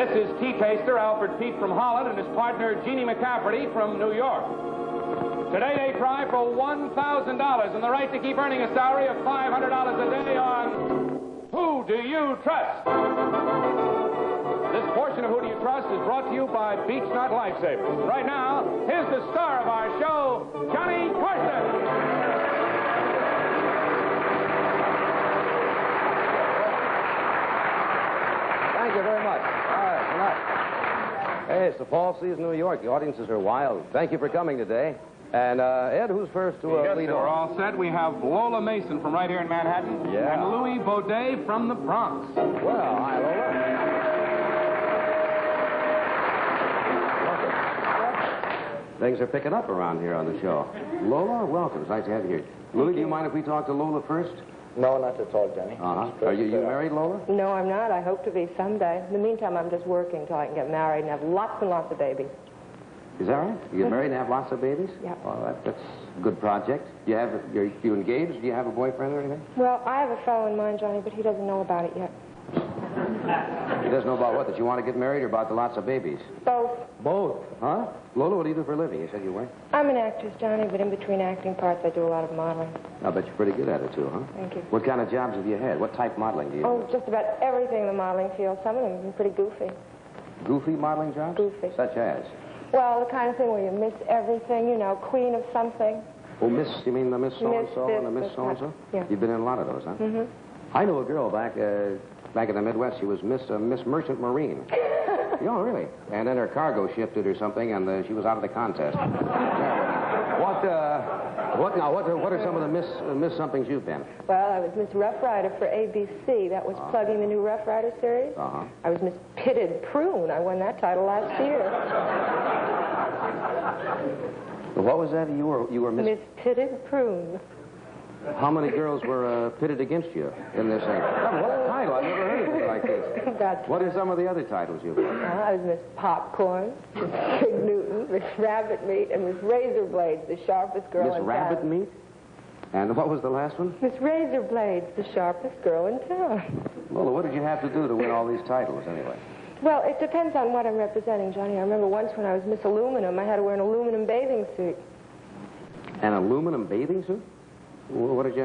This is tea taster Alfred Pete from Holland and his partner Jeannie McCafferty from New York. Today they try for $1,000 and the right to keep earning a salary of $500 a day on Who Do You Trust? This portion of Who Do You Trust is brought to you by Beach Nut Lifesavers. Right now, here's the star of our show, Johnny Carson. Thank you very much. All right, tonight. Hey, it's the fall season in New York. The audiences are wild. Thank you for coming today. And, Ed, who's first to lead We're off? all set. We have Lola Mason from right here in Manhattan. Yeah. And Louie Bod from the Bronx. Well, hi, Lola. Welcome. Things are picking up around here on the show. Lola, welcome. It's nice to have you here. Louie, do you mind if we talk to Lola first? No, not at all, Johnny. Uh-huh. Are you married, Lola? No, I'm not. I hope to be someday. In the meantime, I'm just working until I can get married and have lots and lots of babies. Is that right? You get married and have lots of babies? Yeah. Well, that's a good project. You engaged? Do you have a boyfriend or anything? Well, I have a fellow in mind, Johnny, but he doesn't know about it yet. He doesn't know about what? That you want to get married or about the lots of babies? Both. Both? Huh? Lola, what do you do for a living? You said you were. I'm an actress, Johnny, but in between acting parts, I do a lot of modeling. I bet you're pretty good at it, too, huh? Thank you. What kind of jobs have you had? What type modeling do you do? Oh, just about everything in the modeling field. Some of them have been pretty goofy. Goofy modeling jobs? Goofy. Such as? Well, the kind of thing where you miss everything, you know, queen of something. Oh, you mean the Miss So-and-so Miss and the Miss this, So-and-so? yeah. You've been in a lot of those, huh? Mm-hmm. I knew a girl back in the Midwest. She was Miss Merchant Marine. Oh, really? And then her cargo shifted or something, and she was out of the contest. What are some of the Miss somethings you've been? Well, I was Miss Rough Rider for ABC. That was plugging the new Rough Rider series. Uh-huh. I was Miss Pitted Prune. I won that title last year. What was that? You were Miss Pitted Prune. How many girls were pitted against you in this thing? What a title. I've never heard of it like this. That's What are some of the other titles you've won? I was Miss Popcorn, Miss Pig Newton, Miss Rabbit Meat, and Miss Razor Blades, the sharpest girl Miss in Rabbit town. Meat? And what was the last one? Miss Razor Blades, the sharpest girl in town. Lola, what did you have to do to win all these titles anyway? Well, it depends on what I'm representing, Johnny. I remember once when I was Miss Aluminum, I had to wear an aluminum bathing suit. An aluminum bathing suit? What did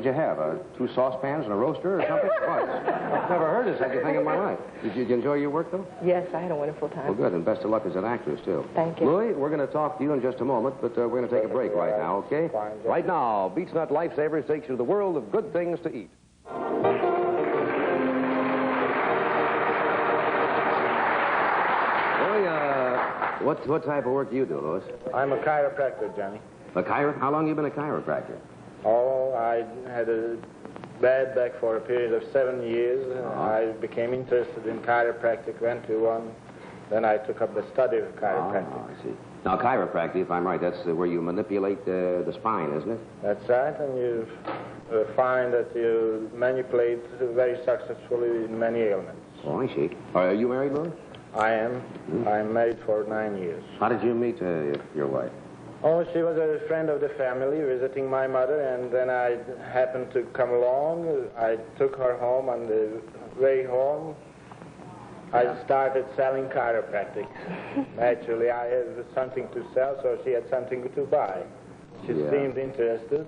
you have? 2 saucepans and a roaster or something? I've never heard of such a thing in my life. Did you enjoy your work, though? Yes, I had a wonderful time. Well, good, and best of luck as an actress, too. Thank you. Louie, we're going to talk to you in just a moment, but we're going to take a break right now, okay? Right now, Beach Nut Lifesavers takes you to the world of good things to eat. Louie, what type of work do you do, Louis? I'm a chiropractor, Johnny. How long have you been a chiropractor? Oh, I had a bad back for a period of 7 years. I became interested in chiropractic, went to one. Then I took up the study of chiropractic. Oh, I see. Now, chiropractic, if I'm right, that's where you manipulate the spine, isn't it? That's right, and you find that you manipulate very successfully in many ailments. Oh, I see. Are you married, Louis? I am. I'm married for 9 years. How did you meet your wife? Oh, she was a friend of the family visiting my mother, and then I happened to come along. I took her home. On the way home, I started selling chiropractic. Naturally, I had something to sell, so she had something to buy. She seemed interested,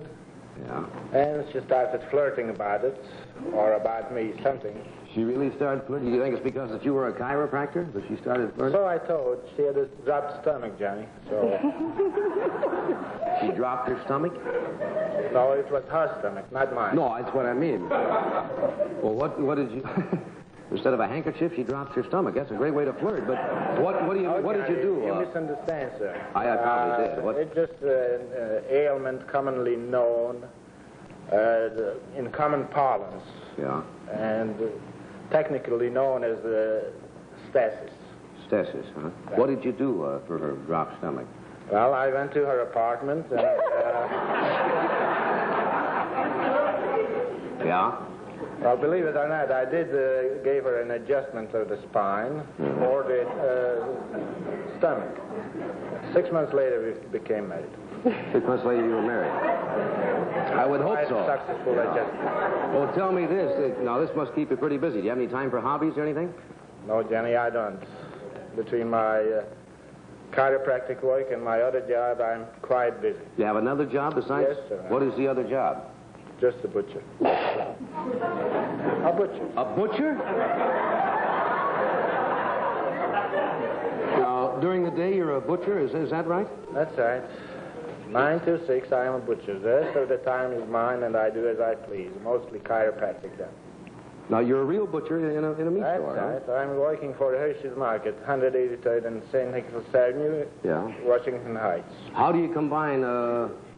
and she started flirting about it, or about me, something. She really started flirting? Do you think it's because that you were a chiropractor that she started flirting? So I thought. She had a dropped stomach, Johnny, so... She dropped her stomach? No, it was her stomach, not mine. No, that's what I mean. Well, what did you... Instead of a handkerchief, she dropped her stomach. That's a great way to flirt, but what did you do? You misunderstand, sir. I probably did. It's just an ailment commonly known in common parlance. Yeah. And technically known as stasis. Stasis, huh? Right. What did you do for her dropped stomach? Well, I went to her apartment and... Yeah? Well, believe it or not, I did gave her an adjustment of the spine or the stomach. 6 months later, we became married. 6 months later, you were married. I would hope so. Successful adjustment. Well, tell me this. Now, this must keep you pretty busy. Do you have any time for hobbies or anything? No, Johnny, I don't. Between my chiropractic work and my other job, I'm quite busy. You have another job besides? Yes, sir. What is the other job? Just a butcher. A butcher. A butcher? Now, during the day, you're a butcher, is that right? That's right. 9 to 6, I am a butcher. The rest of the time is mine, and I do as I please. Mostly chiropractic, then. Now, you're a real butcher in a meat That's store, right. huh? I'm working for the Hershey's Market, 183rd and St. Nicholas Avenue, Yeah. Washington Heights. How do you combine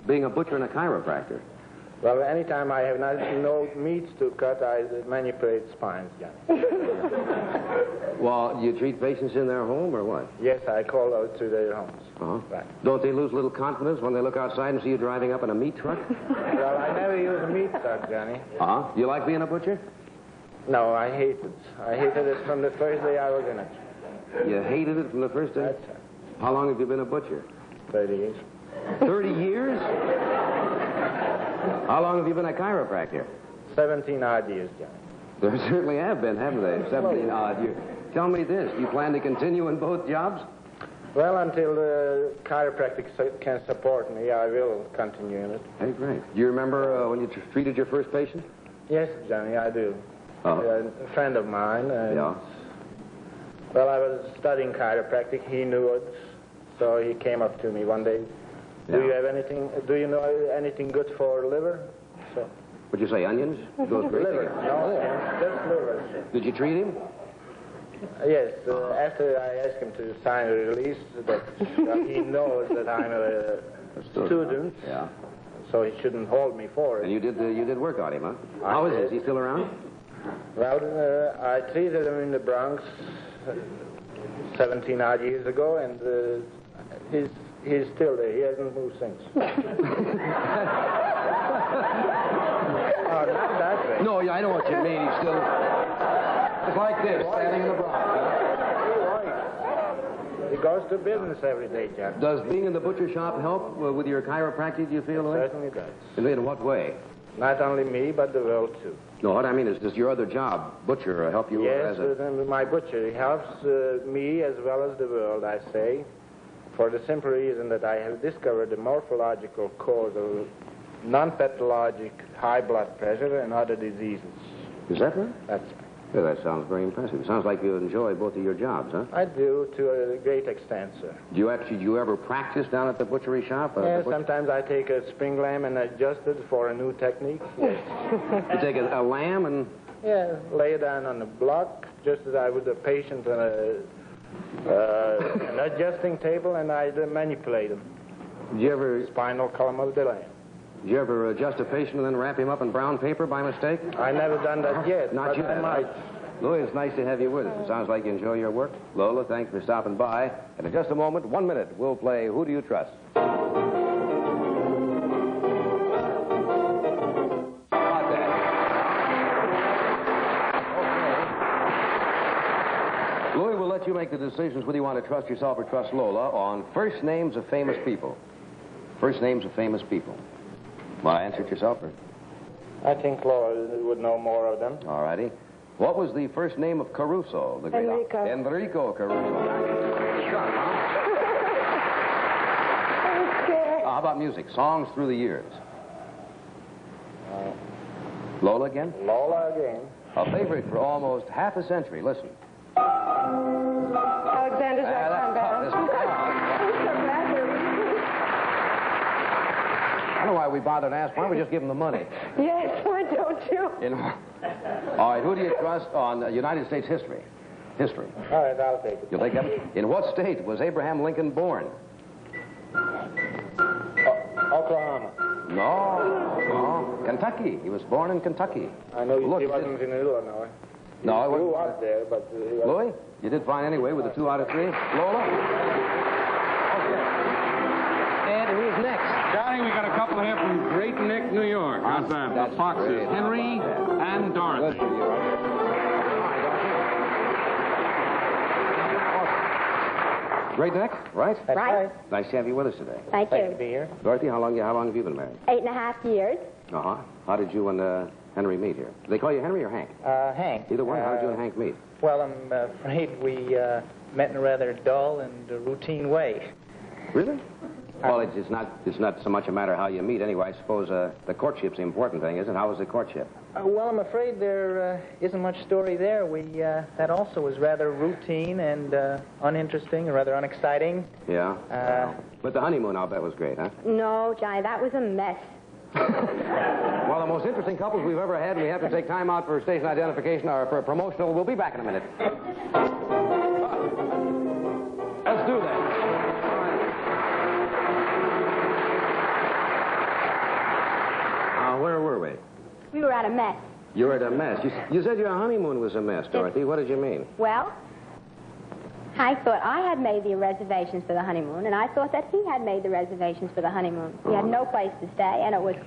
being a butcher and a chiropractor? Well, anytime I have no meats to cut, I manipulate spines, Johnny. Well, you treat patients in their home or what? Yes, I call out to their homes. Uh-huh. Right. Don't they lose a little confidence when they look outside and see you driving up in a meat truck? Well, I never use a meat truck, Johnny. Uh-huh. You like being a butcher? No, I hate it. I hated it from the first day I was in it. You hated it from the first day? That's right. How long have you been a butcher? 30 years. 30 years? How long have you been a chiropractor? 17 odd years, Johnny. There certainly have been, haven't they? 17 odd years. Tell me this, do you plan to continue in both jobs? Well, until the chiropractic can support me, I will continue in it. Hey, great. Do you remember when you treated your first patient? Yes, Johnny, I do. Oh. A friend of mine. And, Yeah. Well, I was studying chiropractic. He knew it, so he came up to me one day. Do you have anything? Do you know anything good for liver? So. What'd you say, onions? Goes great Liver? together. No, just liver. Did you treat him? Yes. After I asked him to sign a release that he knows that I'm a student, Yeah. so he shouldn't hold me for And it. you did work on him, huh? How is he? Is he still around? Well, I treated him in the Bronx 17 odd years ago, and he's still there. He hasn't moved since. Oh, not that way. No, yeah, I know what you mean. He's still... It's like this, standing in the Bronx. He goes to business every day, Jack. Does being in the butcher shop help with your chiropractic, do you feel, Louie? Certainly does. In what way? Not only me, but the world, too. No, what I mean is, does your other job, butcher, help you Yes, as a... my butcher. He helps me as well as the world, I say, for the simple reason that I have discovered the morphological cause of non-pathologic high blood pressure and other diseases. Is that right? That's right. Yeah, that sounds very impressive. Sounds like you enjoy both of your jobs, huh? I do, to a great extent, sir. Do you ever practice down at the butchery shop? Yes, sometimes I take a spring lamb and adjust it for a new technique. Yes. You take a lamb and... Yeah, lay it down on the block, just as I would a patient on an adjusting table, and I manipulate him. Do you ever... Spinal column of the lamb. Do you ever adjust a patient and then wrap him up in brown paper by mistake? I never done that yet. Not but yet. I might. Louie, it's nice to have you with us. It sounds like you enjoy your work. Lola, thanks for stopping by. And in just a moment, 1 minute, we'll play Who Do You Trust? Louie will let you make the decisions whether you want to trust yourself or trust Lola on first names of famous people. First names of famous people. Want to answer it yourself, or? I think Lola would know more of them. All righty. What was the first name of Caruso? The great Enrico Caruso. How about music? Songs through the years. Lola again? Lola again. A favorite for almost half a century. Listen. Alexander's Restaurant Band. I don't know why we bothered to ask. Why don't we just give them the money? Yes, why don't you? All right, who do you trust on United States history? History. All right, I'll take it. You'll take that? In what state was Abraham Lincoln born? Oklahoma. No. Kentucky. He was born in Kentucky. I know Look, he wasn't in Illinois. No, it He grew wasn't. up there, but... Louie, you did fine anyway with the 2 out of 3. Lola? Okay. And who's next? Johnny, we got a couple here from Great Neck, New York. How's that? That's The Foxes, great. Henry and Dorothy. Good for you. Great Neck, right? That's Right. Nice to have you with us today. Thank Thank you you. to be here. Dorothy, how long have you been married? 8.5 years. Uh-huh. How did you and Henry meet here? Do they call you Henry or Hank? Hank. Either one. How did you and Hank meet? Well, I'm afraid we met in a rather dull and routine way. Really? Well, it's not so much a matter how you meet anyway. I suppose the courtship's the important thing, isn't it? How was the courtship? Well, I'm afraid there isn't much story there. That also was rather routine and uninteresting, or rather unexciting. Yeah? But the honeymoon, I'll bet, was great, huh? No, Johnny, that was a mess. Well, the most interesting couples we've ever had, and we have to take time out for station identification or for promotional. We'll be back in a minute. Let's do that. Where were we? We were at a mess. You were at a mess. You said your honeymoon was a mess, Dorothy. What did you mean? Well, I thought I had made the reservations for the honeymoon, and I thought that he had made the reservations for the honeymoon. We had no place to stay, and it was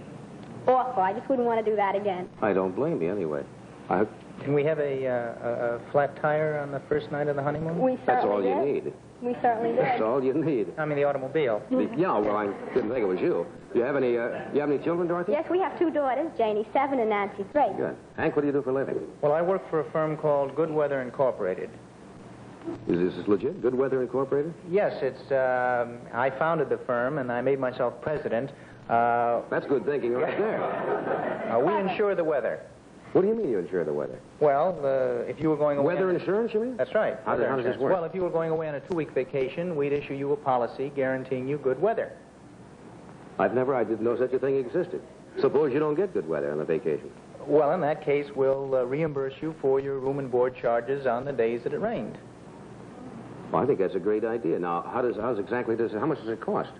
awful. I just wouldn't want to do that again. I don't blame you anyway. Can we have a flat tire on the first night of the honeymoon? We certainly That's all did. you need. We certainly did. That's all you need. I mean, the automobile. Yeah, well, I didn't think it was you. You have any children, Dorothy? Yes, we have 2 daughters, Janie 7 and Nancy 3. Good. Hank, what do you do for a living? Well, I work for a firm called Good Weather Incorporated. Is this legit? Good Weather Incorporated? Yes, it's. I founded the firm, and I made myself president. That's good thinking right there. We insure the weather. What do you mean you insure the weather? Well, if you were going away... Weather insurance, you mean? That's right. How does this work? Well, if you were going away on a 2-week vacation, we'd issue you a policy guaranteeing you good weather. I didn't know such a thing existed. Suppose you don't get good weather on a vacation. Well, in that case, we'll reimburse you for your room and board charges on the days that it rained. Well, I think that's a great idea. Now, how much does it cost?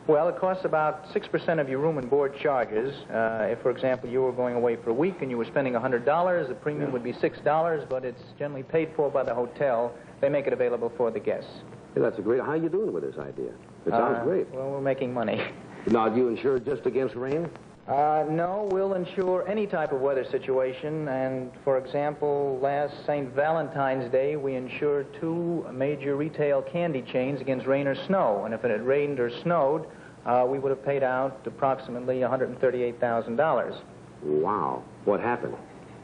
Well, it costs about 6% of your room and board charges. If, for example, you were going away for a week and you were spending $100, the premium would be $6, but it's generally paid for by the hotel. They make it available for the guests. Yeah, that's a great... How are you doing with this idea? It sounds great. Well, we're making money. Now, do you insure just against rain? No, we'll insure any type of weather situation. And, for example, last St. Valentine's Day, we insured 2 major retail candy chains against rain or snow. And if it had rained or snowed, we would have paid out approximately $138,000. Wow. What happened?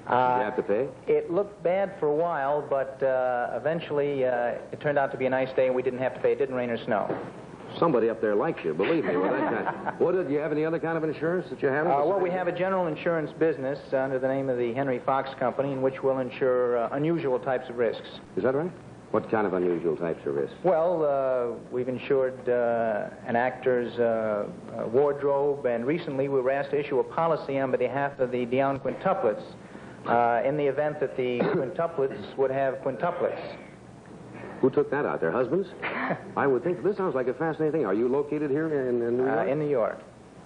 Did you have to pay? It looked bad for a while, but eventually it turned out to be a nice day and we didn't have to pay. It didn't rain or snow. Somebody up there likes you, believe me. With that kind. Do you have any other kind of insurance that you have? Well, we have a general insurance business under the name of the Henry Fox Company, in which we'll insure unusual types of risks. Is that right? What kind of unusual types of risks? Well, we've insured an actor's wardrobe, and recently we were asked to issue a policy on behalf of the Dionne quintuplets in the event that the quintuplets would have quintuplets. Who took that out? Their husbands? I would think. This sounds like a fascinating thing. Are you located here in New York? In New York.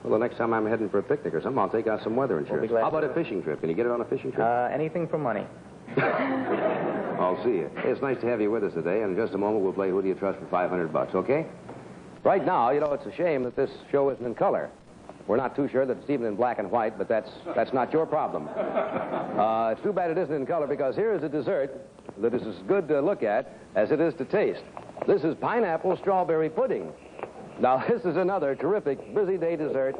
Well, the next time I'm heading for a picnic or something, I'll take out some weather insurance. We'll be glad How about to. a fishing trip? Can you get it on a fishing trip? Anything for money. I'll see you. It's nice to have you with us today, and in just a moment we'll play Who Do You Trust for $500, okay? Right now, it's a shame that this show isn't in color. We're not too sure that it's even in black and white, but that's not your problem. It's too bad it isn't in color, because here is a dessert that is as good to look at as it is to taste. This is pineapple strawberry pudding. Now, this is another terrific busy day dessert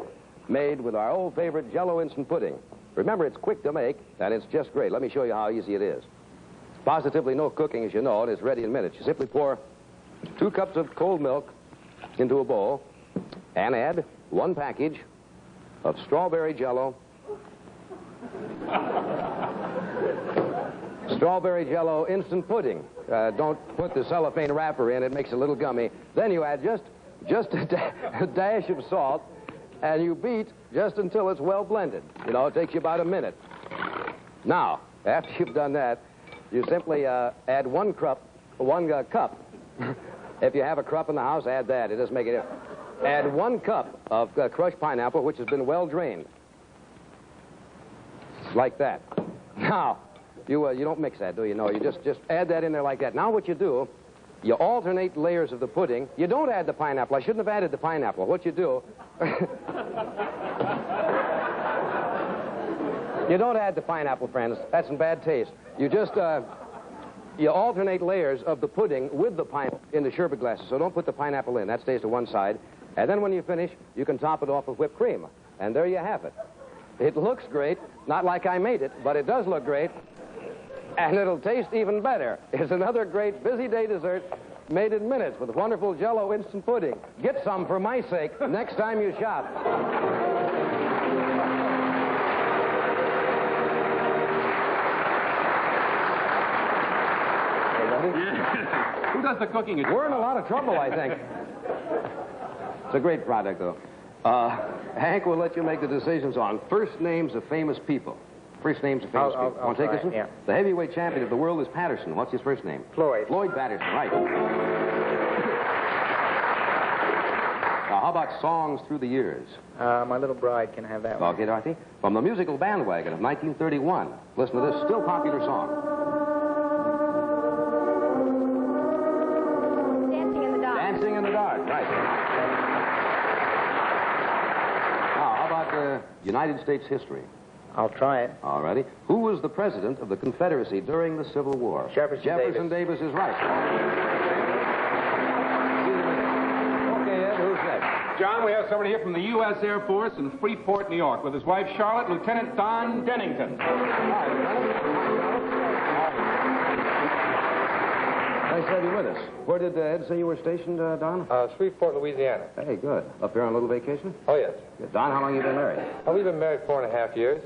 made with our old favorite Jell-O instant pudding. Remember, it's quick to make, and it's just great. Let me show you how easy it is. Positively no cooking, as you know, and it's ready in minutes. You simply pour 2 cups of cold milk into a bowl and add 1 package of strawberry Jell-O. Strawberry Jell-O instant pudding. Don't put the cellophane wrapper in. It makes it a little gummy. Then you add just a dash of salt, and you beat just until it's well blended. It takes you about a minute. Now, after you've done that, you simply add 1 cup. If you have a cup in the house, add that. It doesn't make it. Add 1 cup of crushed pineapple, which has been well drained. Like that. Now, you don't mix that, do you? No, you just add that in there like that. Now what you do, you alternate layers of the pudding. You don't add the pineapple. I shouldn't have added the pineapple. What you do... You don't add the pineapple, friends. That's in bad taste. You just... You alternate layers of the pudding with the pineapple in the sherbet glasses. So don't put the pineapple in. That stays to one side. And then when you finish, you can top it off with whipped cream. And there you have it. It looks great. Not like I made it, but it does look great. And it'll taste even better. It's another great busy day dessert made in minutes with wonderful Jell-O instant pudding. Get some for my sake next time you shop. Yeah. Who does the cooking? We're in a lot of trouble, I think. It's a great product, though. Hank will let you make the decisions on first names of famous people. First names of famous people. Want to take this one? Yeah. The heavyweight champion of the world is Patterson. What's his first name? Floyd. Floyd Patterson, right. Now, how about songs through the years? My Little Bride can have that one. Okay, Dorothy. From the musical bandwagon of 1931. Listen to this still popular song. Dancing in the Dark. Dancing in the Dark, right. Now, how about United States history? I'll try it. All righty. Who was the president of the Confederacy during the Civil War? Jefferson Davis is right. Okay, Ed, who's next? John, we have somebody here from the U.S. Air Force in Freeport, New York, with his wife, Charlotte, Lieutenant Don Dennington. Nice to have you with us. Where did Ed say you were stationed, Don? Shreveport, Louisiana. Hey, good. Up here on a little vacation? Oh, yes. Yeah. Don, how long have you been married? We've been married 4.5 years.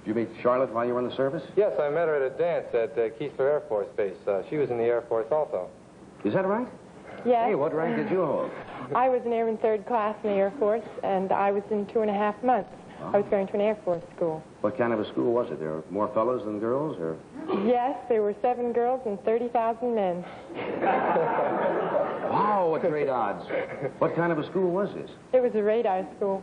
Did you meet Charlotte while you were in the service? Yes, I met her at a dance at Keesler Air Force Base. She was in the Air Force also. Is that right? Yes. Hey, what rank did you hold? I was an airman third class in the Air Force, and I was in 2.5 months. I was going to an Air Force school. What kind of a school was it? There were more fellows than girls, or? Yes, there were 7 girls and 30,000 men. Wow, what great odds. What kind of a school was this? It was a radar school.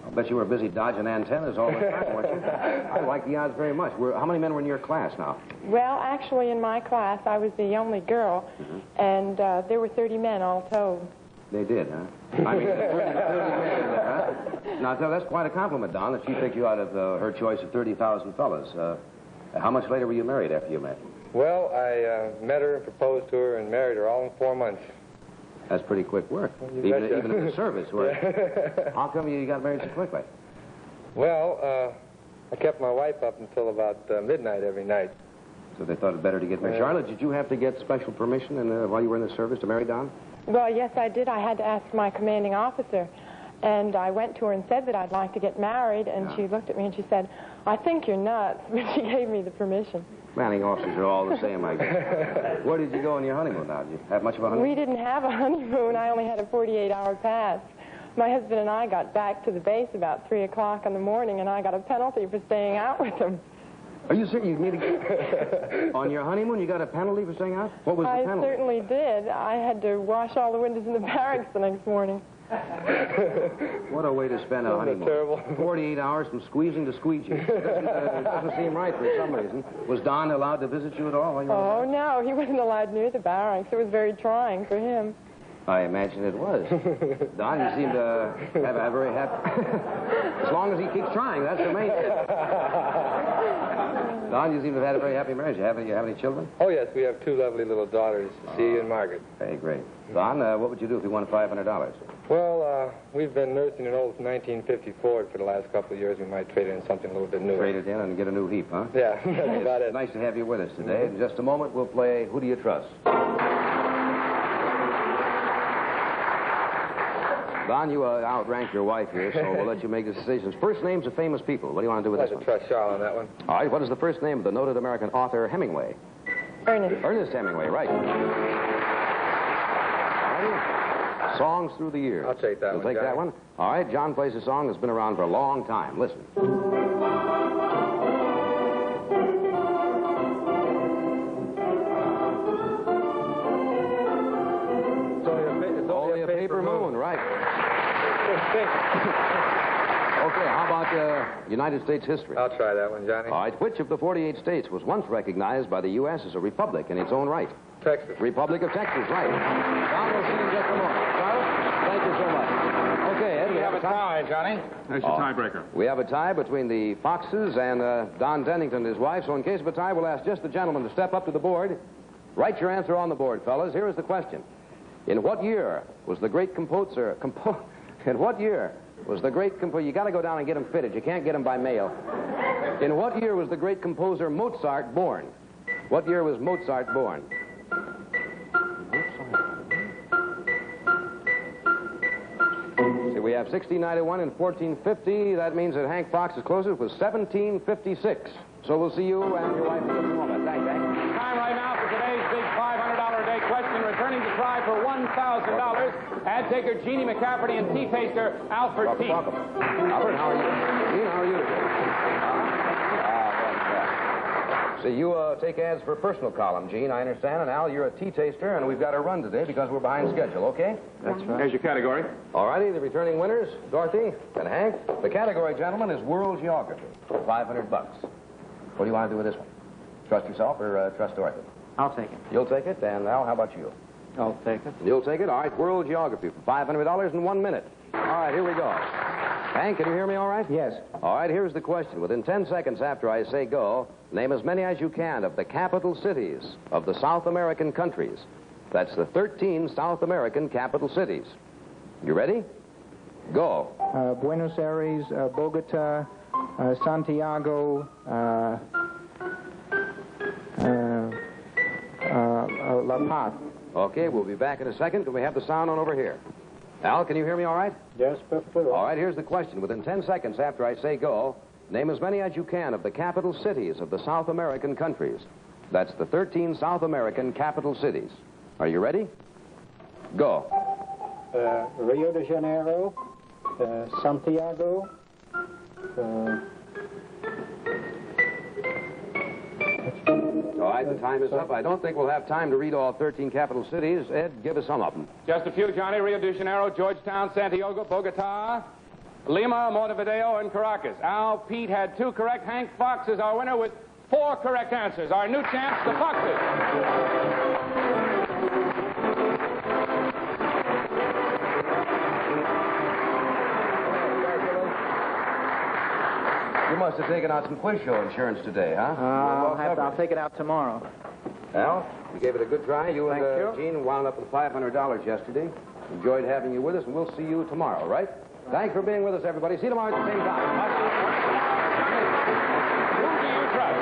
I'll bet you were busy dodging antennas all the time, weren't you? I like the odds very much. How many men were in your class now? Well, actually, in my class, I was the only girl, and there were 30 men all told. They did, huh? I mean, 30 men, huh? Now, that's quite a compliment, Don, that she picked you out of her choice of 30,000 fellas. How much later were you married after you met? Well, I met her and proposed to her and married her all in 4 months. That's pretty quick work, even in the service. How come you got married so quickly? Well, I kept my wife up until about midnight every night. So they thought it better to get married. Charlotte, did you have to get special permission while you were in the service to marry Don? Well, yes, I did. I had to ask my commanding officer. And I went to her and said that I'd like to get married, and she looked at me and she said, "I think you're nuts," but she gave me the permission. Commanding officers are all the same, I guess. Where did you go on your honeymoon now? Did you have much of a honeymoon? We didn't have a honeymoon. I only had a 48-hour pass. My husband and I got back to the base about 3 o'clock in the morning, and I got a penalty for staying out with him. Are you serious? On your honeymoon, you got a penalty for staying out? What was the penalty? I certainly did. I had to wash all the windows in the barracks the next morning. What a way to spend a honeymoon. Terrible. 48 hours from squeezing to squeegee. Doesn't seem right for some reason. Was Don allowed to visit you at all? Oh, no, he wasn't allowed near the barracks. It was very trying for him. I imagine it was. Don, you seem to have a very happy... As long as he keeps trying, that's the main thing. Don, you seem to have had a very happy marriage. You have any children? Oh, yes, we have 2 lovely little daughters, C and Margaret. Hey, great. Don, what would you do if you won $500? Well, we've been nursing an old 1954 for the last couple of years. We might trade it in something a little bit newer. Trade it in and get a new heap, huh? Yeah, that's about it. Nice to have you with us today. In just a moment, we'll play Who Do You Trust? Don, you outrank your wife here, so we'll let you make the decisions. First names of famous people. What do you want to do with this I'd one? trust Charles on that one. All right, what is the first name of the noted American author Hemingway? Ernest. Ernest Hemingway, right. All right. Songs through the years. I'll take that You'll one, take that Johnny. one? All right, John plays a song that's been around for a long time. Listen. It's only a paper moon. Right. Okay, how about United States history? I'll try that one, Johnny. All right, which of the 48 states was once recognized by the U.S. as a republic in its own right? Texas. Republic of Texas, right. Don, we'll see you in just a moment. Charles, thank you so much. Okay, Ed, we have a tie. Johnny. That's your tiebreaker. We have a tie between the Foxes and Don Dennington and his wife, so in case of a tie, we'll ask just the gentleman to step up to the board. Write your answer on the board, fellas. Here is the question. In what year was the great composer... In what year was the great composer... You got to go down and get him fitted. You can't get him by mail. In what year was the great composer Mozart born? What year was Mozart born? See, we have 1691 and 1450. That means that Hank Fox's closest was 1756. So we'll see you and your wife in just a moment. Thanks, Hank. Time right now for today's big $500 a day question. Returning to try for $1,000. Ad taker Jeannie McCafferty and tea taster Alfred P. Welcome. Albert, how are you? Gene, how are you today? So you take ads for personal column, Gene, I understand. And Al, you're a tea taster, and we've got to run today because we're behind schedule, okay? That's right. Here's your category. All righty, the returning winners, Dorothy and Hank. The category, gentlemen, is World Geography, $500. What do you want to do with this one? Trust yourself or trust Dorothy? I'll take it. You'll take it, and Al, how about you? I'll take it. You'll take it? All right, World Geography for $500 in 1 minute. All right, here we go. Hank, can you hear me all right? Yes. All right, here's the question. Within 10 seconds after I say go, name as many as you can of the capital cities of the South American countries. That's the 13 South American capital cities. You ready? Go. Buenos Aires, Bogota, Santiago, La Paz. Okay, we'll be back in a second. Can we have the sound on over here? Al, can you hear me all right? Yes, perfectly. All right, here's the question. Within 10 seconds after I say go, name as many as you can of the capital cities of the South American countries. That's the 13 South American capital cities. Are you ready? Go. Rio de Janeiro, Santiago, All right, the time is up. I don't think we'll have time to read all 13 capital cities. Ed, give us some of them. Just a few, Johnny. Rio de Janeiro, Georgetown, Santiago, Bogota, Lima, Montevideo, and Caracas. Al Pete had 2 correct. Hank Fox is our winner with 4 correct answers. Our new champs, the Foxes. You must have taken out some quiz show insurance today, huh? I'll take it out tomorrow. Al, you gave it a good try. You and Thank you. Gene wound up with $500 yesterday. Enjoyed having you with us, and we'll see you tomorrow, right? Thanks for being with us, everybody. See you tomorrow at the same time. Who do you trust?